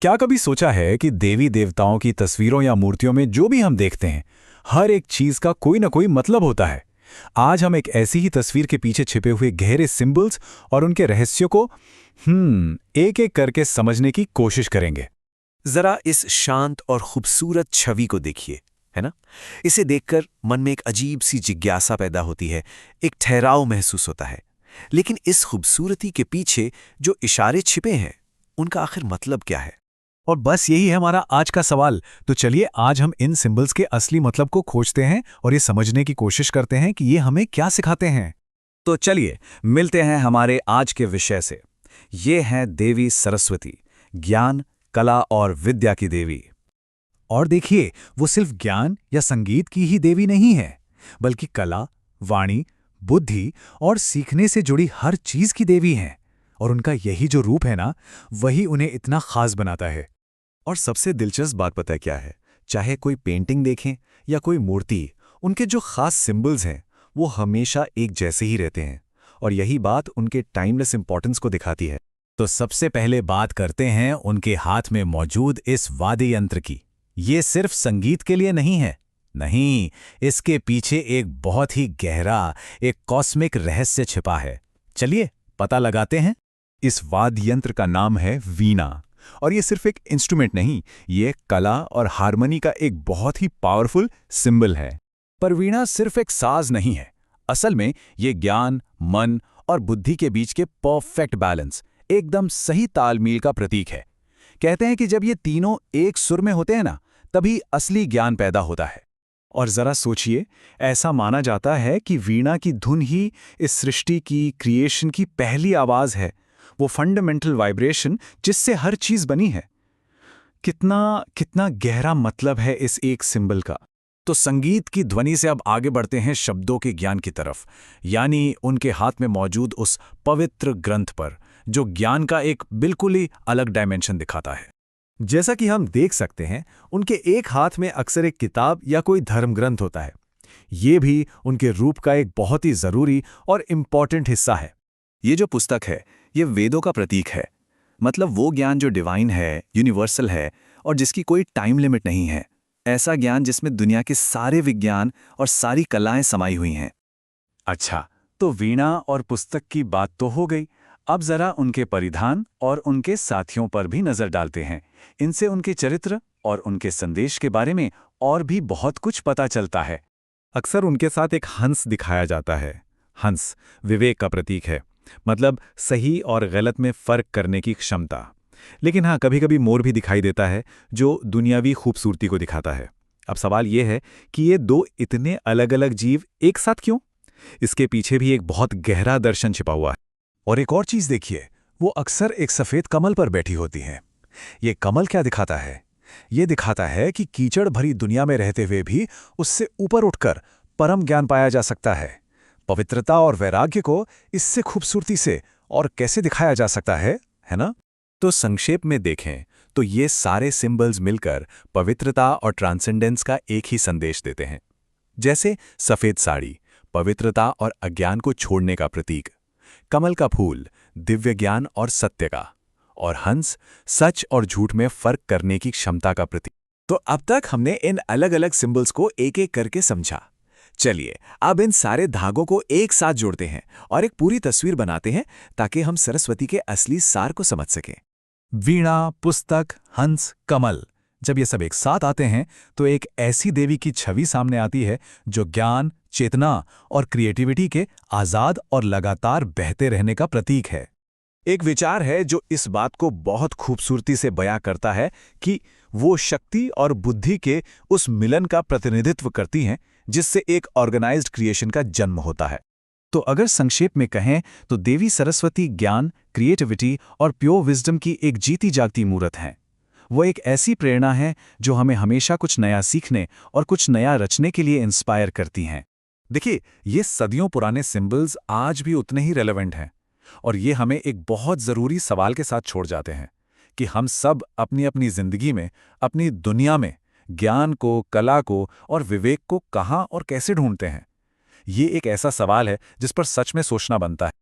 क्या कभी सोचा है कि देवी देवताओं की तस्वीरों या मूर्तियों में जो भी हम देखते हैं, हर एक चीज का कोई ना कोई मतलब होता है। आज हम एक ऐसी ही तस्वीर के पीछे छिपे हुए गहरे सिंबल्स और उनके रहस्यों को एक एक करके समझने की कोशिश करेंगे। जरा इस शांत और खूबसूरत छवि को देखिए, है ना। इसे देखकर मन में एक अजीब सी जिज्ञासा पैदा होती है, एक ठहराव महसूस होता है। लेकिन इस खूबसूरती के पीछे जो इशारे छिपे हैं, उनका आखिर मतलब क्या है? और बस यही है हमारा आज का सवाल। तो चलिए आज हम इन सिंबल्स के असली मतलब को खोजते हैं और ये समझने की कोशिश करते हैं कि ये हमें क्या सिखाते हैं। तो चलिए मिलते हैं हमारे आज के विषय से। ये हैं देवी सरस्वती, ज्ञान, कला और विद्या की देवी। और देखिए, वो सिर्फ ज्ञान या संगीत की ही देवी नहीं है, बल्कि कला, वाणी, बुद्धि और सीखने से जुड़ी हर चीज की देवी हैं। और उनका यही जो रूप है ना, वही उन्हें इतना खास बनाता है। और सबसे दिलचस्प बात पता है क्या है? चाहे कोई पेंटिंग देखें या कोई मूर्ति, उनके जो खास सिंबल्स हैं वो हमेशा एक जैसे ही रहते हैं। और यही बात उनके टाइमलेस इंपॉर्टेंस को दिखाती है। तो सबसे पहले बात करते हैं उनके हाथ में मौजूद इस वाद्य यंत्र की। ये सिर्फ संगीत के लिए नहीं है। नहीं, इसके पीछे एक बहुत ही गहरा, एक कॉस्मिक रहस्य छिपा है। चलिए पता लगाते हैं। इस वाद्य यंत्र का नाम है वीणा। और ये सिर्फ एक इंस्ट्रूमेंट नहीं, ये कला और हार्मनी का एक बहुत ही पावरफुल सिंबल है। पर वीणा सिर्फ एक साज नहीं है। असल में ये ज्ञान, मन और बुद्धि के बीच के परफेक्ट बैलेंस, एकदम सही तालमेल का प्रतीक है। कहते हैं कि जब ये तीनों एक सुर में होते हैं ना, तभी असली ज्ञान पैदा होता है। और जरा सोचिए, ऐसा माना जाता है कि वीणा की धुन ही इस सृष्टि की, क्रिएशन की पहली आवाज है। वो फंडामेंटल वाइब्रेशन जिससे हर चीज बनी है। कितना कितना गहरा मतलब है इस एक सिंबल का। तो संगीत की ध्वनि से अब आगे बढ़ते हैं शब्दों के ज्ञान की तरफ, यानी उनके हाथ में मौजूद उस पवित्र ग्रंथ पर, जो ज्ञान का एक बिल्कुल ही अलग डायमेंशन दिखाता है। जैसा कि हम देख सकते हैं, उनके एक हाथ में अक्सर एक किताब या कोई धर्म ग्रंथ होता है। ये भी उनके रूप का एक बहुत ही जरूरी और इम्पॉर्टेंट हिस्सा है। ये जो पुस्तक है, ये वेदों का प्रतीक है। मतलब वो ज्ञान जो डिवाइन है, यूनिवर्सल है और जिसकी कोई टाइम लिमिट नहीं है। ऐसा ज्ञान जिसमें दुनिया के सारे विज्ञान और सारी कलाएं समाई हुई हैं। अच्छा, तो वीणा और पुस्तक की बात तो हो गई। अब जरा उनके परिधान और उनके साथियों पर भी नजर डालते हैं। इनसे उनके चरित्र और उनके संदेश के बारे में और भी बहुत कुछ पता चलता है। अक्सर उनके साथ एक हंस दिखाया जाता है। हंस विवेक का प्रतीक है, मतलब सही और गलत में फर्क करने की क्षमता। लेकिन हाँ, कभी-कभी मोर भी दिखाई देता है, जो दुनियावी खूबसूरती को दिखाता है। अब सवाल यह है कि ये दो इतने अलग-अलग जीव एक साथ क्यों? इसके पीछे भी एक बहुत गहरा दर्शन छिपा हुआ है। और एक और चीज देखिए, वो अक्सर एक सफेद कमल पर बैठी होती हैं। ये कमल क्या दिखाता है? ये दिखाता है कि कीचड़ भरी दुनिया में रहते हुए भी उससे ऊपर उठकर परम ज्ञान पाया जा सकता है। पवित्रता और वैराग्य को इससे खूबसूरती से और कैसे दिखाया जा सकता है ना? तो संक्षेप में देखें तो ये सारे सिंबल्स मिलकर पवित्रता और ट्रांसेंडेंस का एक ही संदेश देते हैं। जैसे सफेद साड़ी, पवित्रता और अज्ञान को छोड़ने का प्रतीक। कमल का फूल, दिव्य ज्ञान और सत्य का। और हंस, सच और झूठ में फर्क करने की क्षमता का प्रतीक। तो अब तक हमने इन अलग अलग सिंबल्स को एक एक करके समझा। चलिए अब इन सारे धागों को एक साथ जोड़ते हैं और एक पूरी तस्वीर बनाते हैं, ताकि हम सरस्वती के असली सार को समझ सकें। वीणा, पुस्तक, हंस, कमल, जब ये सब एक साथ आते हैं तो एक ऐसी देवी की छवि सामने आती है जो ज्ञान, चेतना और क्रिएटिविटी के आजाद और लगातार बहते रहने का प्रतीक है। एक विचार है जो इस बात को बहुत खूबसूरती से बयां करता है कि वो शक्ति और बुद्धि के उस मिलन का प्रतिनिधित्व करती हैं, जिससे एक ऑर्गेनाइज्ड क्रिएशन का जन्म होता है। तो अगर संक्षेप में कहें तो देवी सरस्वती ज्ञान, क्रिएटिविटी और प्योर विजडम की एक जीती जागती मूर्त है। वो एक ऐसी प्रेरणा है जो हमें हमेशा कुछ नया सीखने और कुछ नया रचने के लिए इंस्पायर करती हैं। देखिए, ये सदियों पुराने सिंबल्स आज भी उतने ही रेलेवेंट हैं। और ये हमें एक बहुत ज़रूरी सवाल के साथ छोड़ जाते हैं कि हम सब अपनी अपनी ज़िंदगी में, अपनी दुनिया में ज्ञान को, कला को और विवेक को कहाँ और कैसे ढूंढते हैं। ये एक ऐसा सवाल है जिस पर सच में सोचना बनता है।